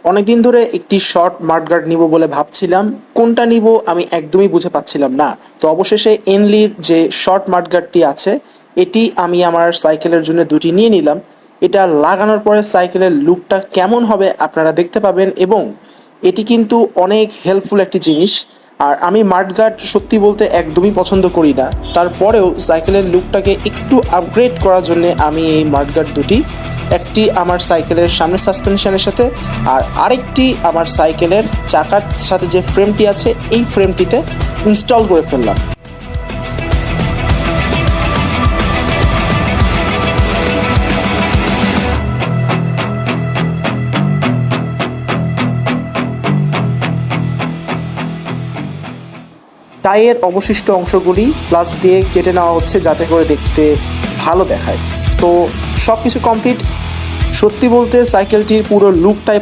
অনেকদিন ধরে একটি শর্ট মাডগার্ড নিব বলে ভাবছিলাম, কোনটা নিব আমি একদমই বুঝে পাচ্ছিলাম না। তো অবশেষে এনলির যে শর্ট মাডগার্ডটি আছে এটি আমি আমার সাইকেলের জন্য দুটি নিয়ে নিলাম। এটা লাগানোর পরে সাইকেলের লুকটা কেমন হবে আপনারা দেখতে পাবেন, এবং এটি কিন্তু অনেক হেল্পফুল একটি জিনিস। আর আমি মাডগার্ড সত্যি বলতে একদমই পছন্দ করি না, তারপরেও সাইকেলের লুকটাকে একটু আপগ্রেড করার জন্য আমি এই মাডগার্ড দুটি, একটি আমার সাইকেলের সামনের সাসপেনশনের সাথে আর আরেকটি আমার সাইকেলের চাকার সাথে যে ফ্রেমটি আছে এই ফ্রেমটিতে ইনস্টল করে ফেললাম। টাইয়ের অবশিষ্ট অংশগুলি প্লাস দিয়ে কেটে নেওয়া হচ্ছে যাতে করে দেখতে ভালো দেখায়। তো সব কিছু কমপ্লিট। সত্যি বলতে সাইকেলটির পুরো লুকটাই